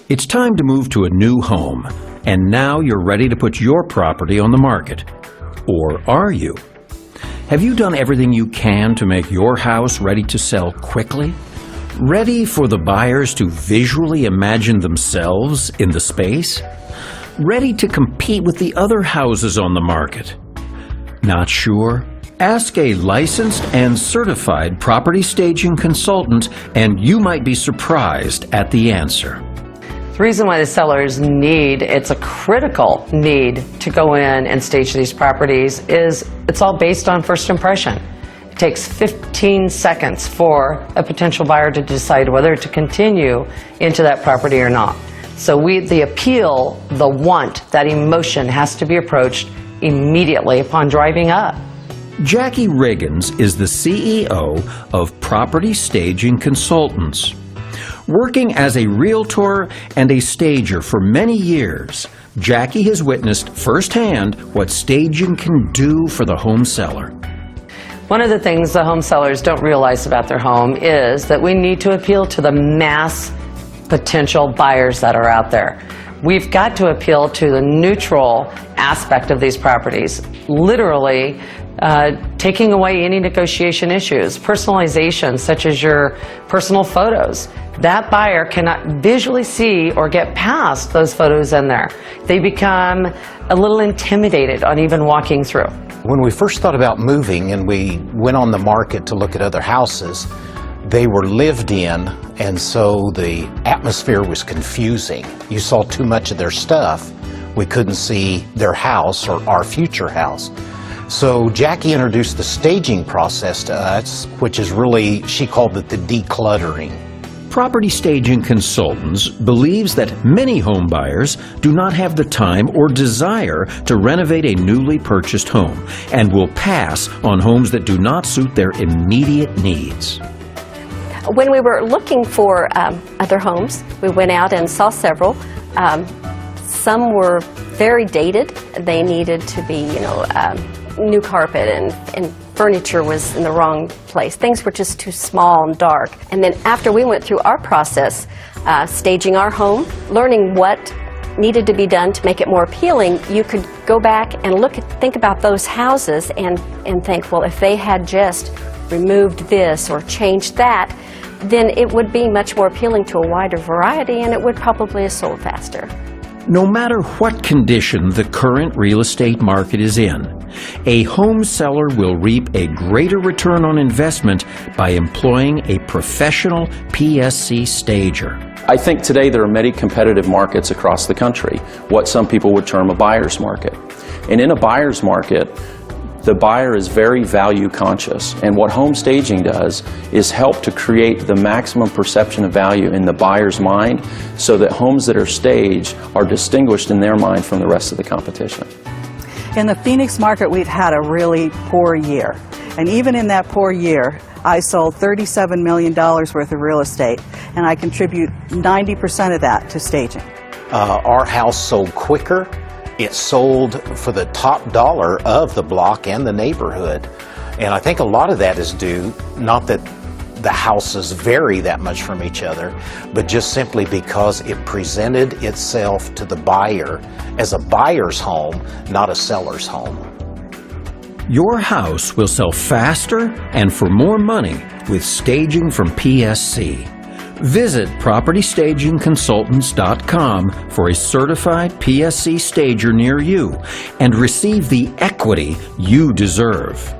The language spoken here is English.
It's time to move to a new home, and now you're ready to put your property on the market. Or are you? Have you done everything you can to make your house ready to sell quickly? Ready for the buyers to visually imagine themselves in the space? Ready to compete with the other houses on the market? Not sure? Ask a licensed and certified property staging consultant, and you might be surprised at the answer. The reason why the sellers it's a critical need to go in and stage these properties is it's all based on first impression. It takes 15 seconds for a potential buyer to decide whether to continue into that property or not. So the appeal, the want, that emotion has to be approached immediately upon driving up. Jackie Riggins is the CEO of Property Staging Consultants. Working as a realtor and a stager for many years, Jackie has witnessed firsthand what staging can do for the home seller. One of the things the home sellers don't realize about their home is that we need to appeal to the mass potential buyers that are out there. We've got to appeal to the neutral aspect of these properties, literally taking away any negotiation issues, personalization such as your personal photos. That buyer cannot visually see or get past those photos in there. They become a little intimidated on even walking through. When we first thought about moving and we went on the market to look at other houses, they were lived in, and so the atmosphere was confusing. You saw too much of their stuff. We couldn't see their house or our future house. So Jackie introduced the staging process to us, which is really, she called it the decluttering. Property Staging Consultants believes that many home buyers do not have the time or desire to renovate a newly purchased home and will pass on homes that do not suit their immediate needs. When we were looking for other homes, we went out and saw several. Some were very dated. They needed to be, new carpet and furniture was in the wrong place. Things were just too small and dark. And then after we went through our process, staging our home, learning what needed to be done to make it more appealing, you could go back and think about those houses and think, well, if they had just removed this or changed that, then it would be much more appealing to a wider variety and it would probably have sold faster. No matter what condition the current real estate market is in, a home seller will reap a greater return on investment by employing a professional PSC stager. I think today there are many competitive markets across the country, what some people would term a buyer's market. And in a buyer's market, the buyer is very value conscious, and what home staging does is help to create the maximum perception of value in the buyer's mind so that homes that are staged are distinguished in their mind from the rest of the competition. In the Phoenix market, we've had a really poor year, and even in that poor year, I sold $37 million worth of real estate, and I contribute 90% of that to staging. Our house sold quicker. It sold for the top dollar of the block and the neighborhood. And I think a lot of that is due, not that the houses vary that much from each other, but just simply because it presented itself to the buyer as a buyer's home, not a seller's home. Your house will sell faster and for more money with staging from PSC. Visit PropertyStagingConsultants.com for a certified PSC stager near you and receive the equity you deserve.